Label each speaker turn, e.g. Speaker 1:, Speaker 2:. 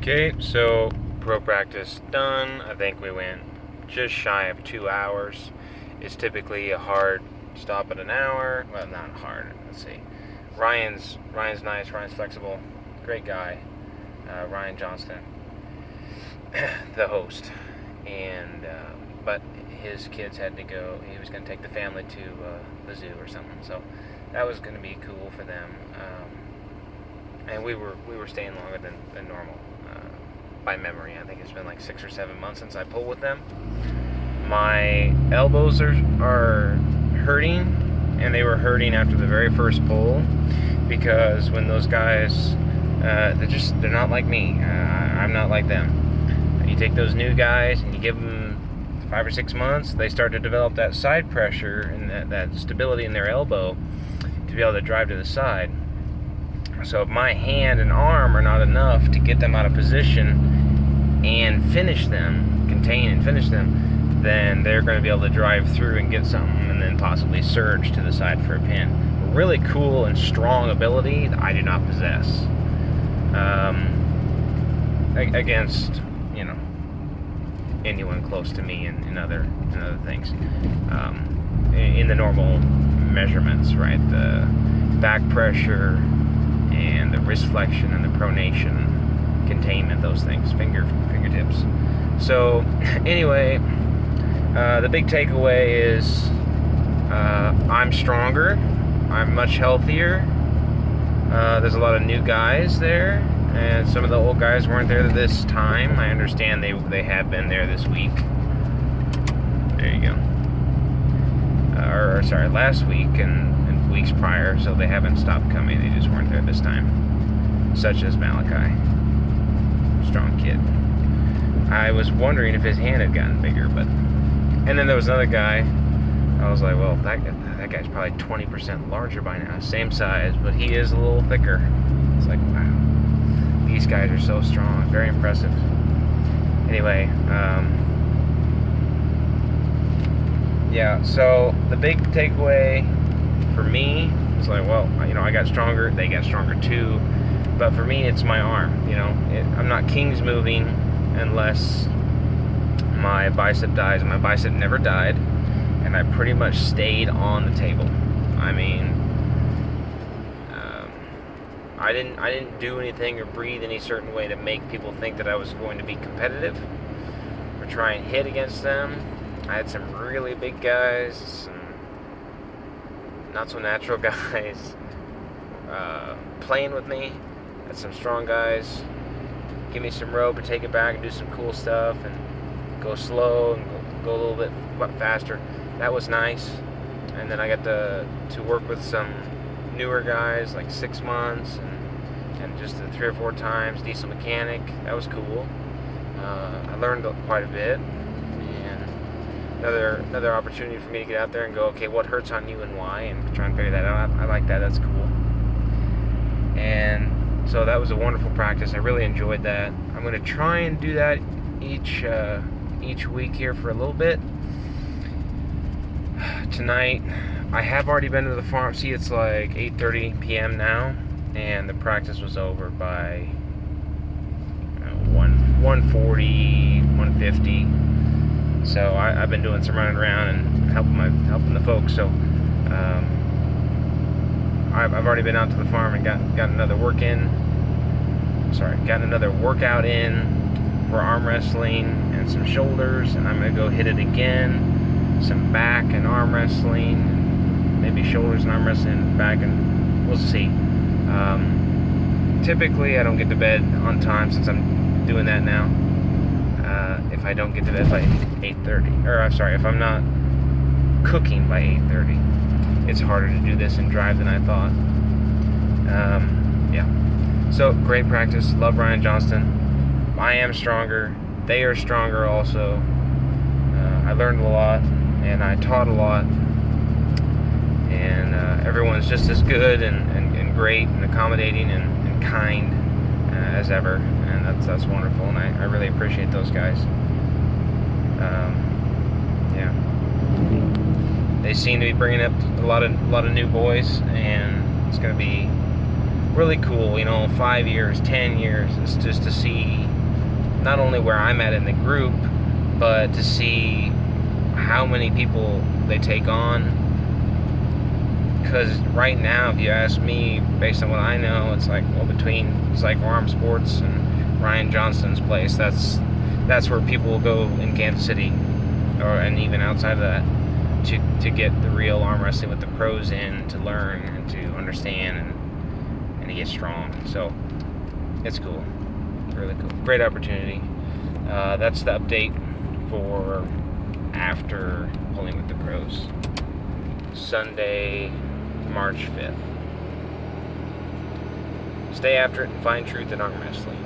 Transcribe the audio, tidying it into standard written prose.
Speaker 1: Okay, so pro practice done. I think we went just shy of 2 hours. It's typically a hard stop at an hour. Well, not hard. Let's see. Ryan's nice. Ryan's flexible. Great guy. Ryan Johnston, the host, and but his kids had to go. He was going to take the family to the zoo or something. So that was going to be cool for them. And we were staying longer than normal. By memory, I think it's been like 6 or 7 months since I pulled with them. My elbows are hurting, and they were hurting after the very first pull, because when those guys, they're not like me. I'm not like them. You take those new guys and you give them 5 or 6 months, they start to develop that side pressure and that stability in their elbow to be able to drive to the side. So if my hand and arm are not enough to get them out of position and contain and finish them, then they're going to be able to drive through and get something and then possibly surge to the side for a pin. A really cool and strong ability that I do not possess. Against, anyone close to me in other things. In the normal measurements, right? The back pressure and the wrist flexion and the pronation, containment, those things, fingertips. So anyway, the big takeaway is I'm stronger, I'm much healthier. There's a lot of new guys there, and some of the old guys weren't there this time. I understand they have been there this week. There you go. Last week and weeks prior, so they haven't stopped coming. They just weren't there this time. Such as Malachi. Strong kid. I was wondering if his hand had gotten bigger, and then there was another guy. I was like, well, that guy's probably 20% larger by now. Same size, but he is a little thicker. It's like, wow. These guys are so strong. Very impressive. Anyway, yeah, so the big takeaway for me is like, well, I got stronger, they got stronger too, but for me it's my arm. I'm not King's moving unless my bicep dies, and my bicep never died, and I pretty much stayed on the table. I mean, I didn't do anything or breathe any certain way to make people think that I was going to be competitive or try and hit against them. I had some really big guys, some not so natural guys playing with me. Had some strong guys give me some rope and take it back and do some cool stuff and go slow and go a little bit faster. That was nice. And then I got to work with some newer guys, like 6 months, and just 3 or 4 times. Diesel mechanic. That was cool. I learned quite a bit. Another opportunity for me to get out there and go, okay, what hurts on you and why, and try and figure that out. I like that. That's cool. And so that was a wonderful practice. I really enjoyed that. I'm going to try and do that each week here for a little bit. Tonight, I have already been to the farm. See, it's like 8:30 p.m. now, and the practice was over by 1:40, 1:50. So I've been doing some running around and helping the folks. So I've already been out to the farm and got another another workout in for arm wrestling and some shoulders, and I'm gonna go hit it again. Some back and arm wrestling, maybe shoulders and arm wrestling, back, and we'll see. Typically I don't get to bed on time since I'm doing that now. If I don't get to bed by 8:30, or I'm sorry, if I'm not cooking by 8:30, it's harder to do this and drive than I thought. Yeah. So great practice. Love Ryan Johnston. I am stronger. They are stronger also. I learned a lot, and I taught a lot, and everyone's just as good and great and accommodating and kind as ever, and that's wonderful, and I really appreciate those guys. Yeah, they seem to be bringing up a lot of new boys, and it's going to be really cool. 5 years, 10 years, it's just to see not only where I'm at in the group, but to see how many people they take on. Because right now, if you ask me, based on what I know, it's like, well, between Psycho Arm Sports and Ryan Johnston's place, that's where people will go in Kansas City, and even outside of that, to get the real arm wrestling with the pros in, to learn and to understand and to get strong. So it's cool, really cool, great opportunity. That's the update for after Pulling with the Pros. Sunday, March 5th. Stay after it and find truth in arm wrestling.